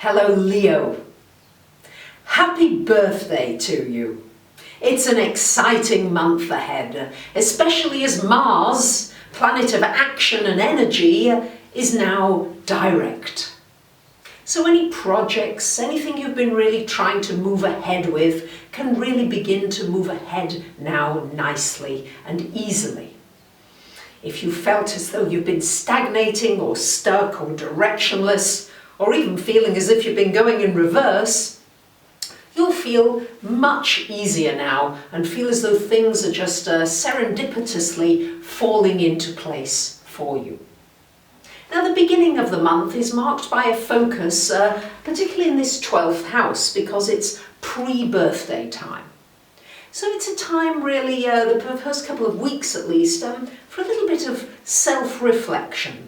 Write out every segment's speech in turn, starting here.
Hello Leo. Happy birthday to you. It's an exciting month ahead, especially as Mars, planet of action and energy, is now direct. So any projects, anything you've been really trying to move ahead with, can really begin to move ahead now nicely and easily. If you felt as though you've been stagnating or stuck or directionless, or even feeling as if you've been going in reverse, you'll feel much easier now and feel as though things are just serendipitously falling into place for you. Now, the beginning of the month is marked by a focus, particularly in this 12th house, because it's pre-birthday time. So it's a time really, the first couple of weeks at least, for a little bit of self-reflection.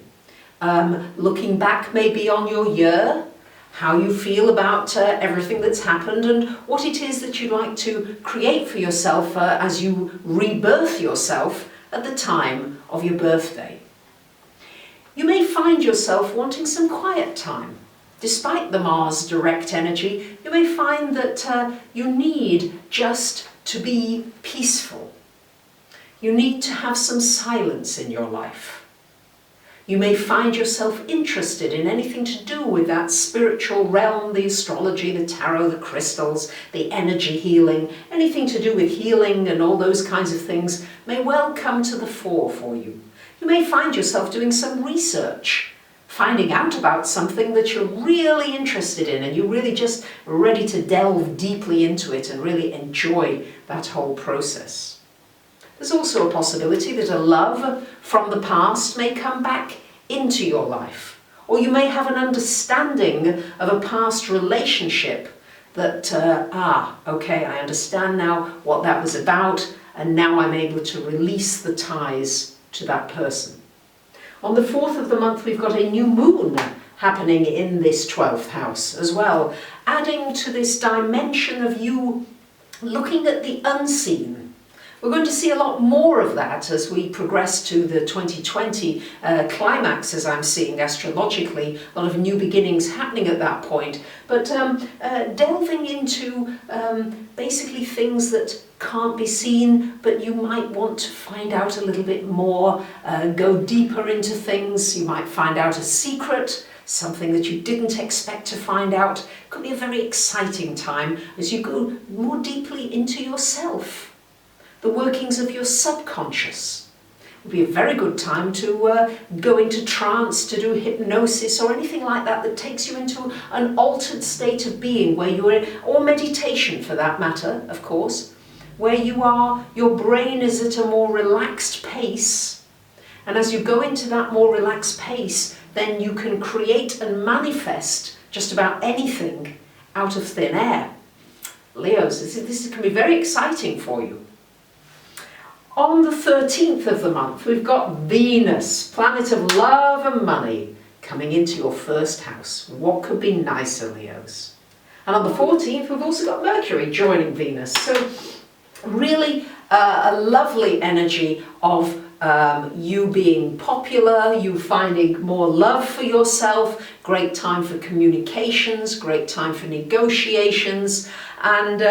Looking back maybe on your year, how you feel about everything that's happened and what it is that you'd like to create for yourself as you rebirth yourself at the time of your birthday. You may find yourself wanting some quiet time. Despite the Mars direct energy, you may find that you need just to be peaceful. You need to have some silence in your life. You may find yourself interested in anything to do with that spiritual realm, the astrology, the tarot, the crystals, the energy healing. Anything to do with healing and all those kinds of things may well come to the fore for you. You may find yourself doing some research, finding out about something that you're really interested in and you're really just ready to delve deeply into it and really enjoy that whole process. There's also a possibility that a love from the past may come back into your life, or you may have an understanding of a past relationship that, okay, I understand now what that was about, and now I'm able to release the ties to that person. On the 4th of the month, we've got a new moon happening in this 12th house as well, adding to this dimension of you looking at the unseen. We're going to see a lot more of that as we progress to the 2020 climax, as I'm seeing astrologically, a lot of new beginnings happening at that point. But delving into basically things that can't be seen, but you might want to find out a little bit more, go deeper into things. You might find out a secret, something that you didn't expect to find out. It could be a very exciting time as you go more deeply into yourself. The workings of your subconscious. It would be a very good time to go into trance, to do hypnosis or anything like that that takes you into an altered state of being where you are, or meditation for that matter, of course, where you are, your brain is at a more relaxed pace. And as you go into that more relaxed pace, then you can create and manifest just about anything out of thin air. Leos, this can be very exciting for you. On the 13th of the month, we've got Venus, planet of love and money, coming into your first house. What could be nicer, Leos? And on the 14th, we've also got Mercury joining Venus. So really a lovely energy of you being popular, you finding more love for yourself, great time for communications, great time for negotiations, and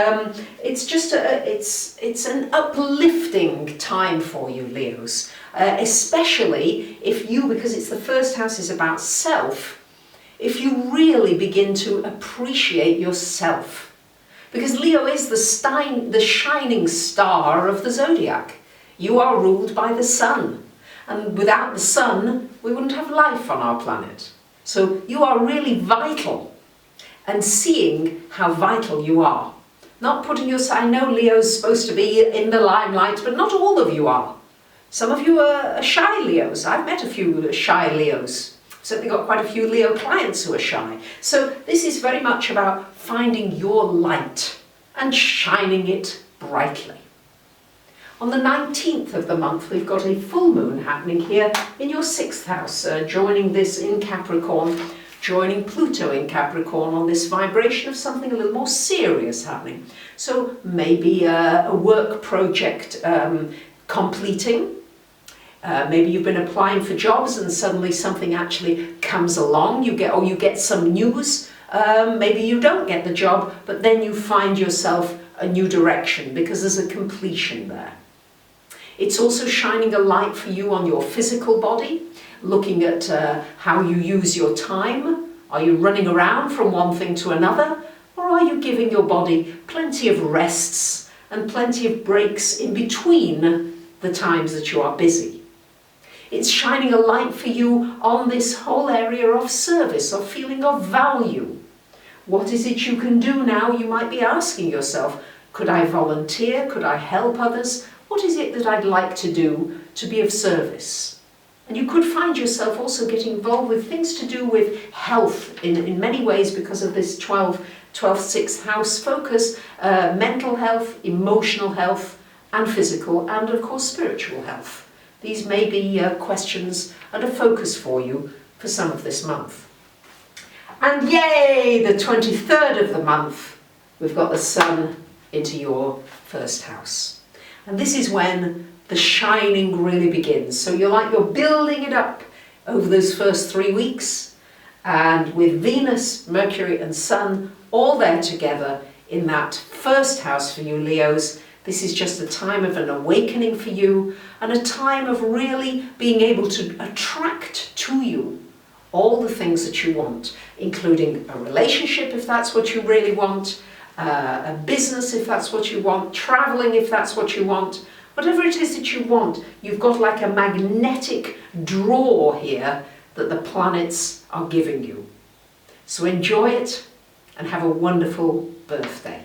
it's just it's an uplifting time for you, Leos, especially if you, because it's the first house is about self, if you really begin to appreciate yourself, because Leo is the shining star of the zodiac. You are ruled by the sun, and without the sun, we wouldn't have life on our planet. So you are really vital, and seeing how vital you are. Not putting yourself, I know Leo's supposed to be in the limelight, but not all of you are. Some of you are shy Leos. I've met a few shy Leos. Certainly got quite a few Leo clients who are shy. So this is very much about finding your light and shining it brightly. On the 19th of the month, we've got a full moon happening here in your 6th house, joining this in Capricorn, joining Pluto in Capricorn on this vibration of something a little more serious happening. So maybe a work project completing. Maybe you've been applying for jobs and suddenly something actually comes along. You get some news Maybe you don't get the job, but then you find yourself a new direction because there's a completion there. It's also shining a light for you on your physical body, looking at how you use your time. Are you running around from one thing to another, or are you giving your body plenty of rests and plenty of breaks in between the times that you are busy? It's shining a light for you on this whole area of service, of feeling of value. What is it you can do now? You might be asking yourself, could I volunteer? Could I help others? What is it that I'd like to do to be of service? And you could find yourself also getting involved with things to do with health in many ways because of this 12th 6th house focus, mental health, emotional health, and physical, and of course spiritual health. These may be questions and a focus for you for some of this month. And yay, the 23rd of the month, we've got the sun into your first house. And this is when the shining really begins. So you're building it up over those first 3 weeks, and with Venus, Mercury and Sun all there together in that first house for you Leos, this is just a time of an awakening for you and a time of really being able to attract to you all the things that you want, including a relationship if that's what you really want, a business if that's what you want, traveling if that's what you want, whatever it is that you want, you've got like a magnetic draw here that the planets are giving you. So enjoy it and have a wonderful birthday.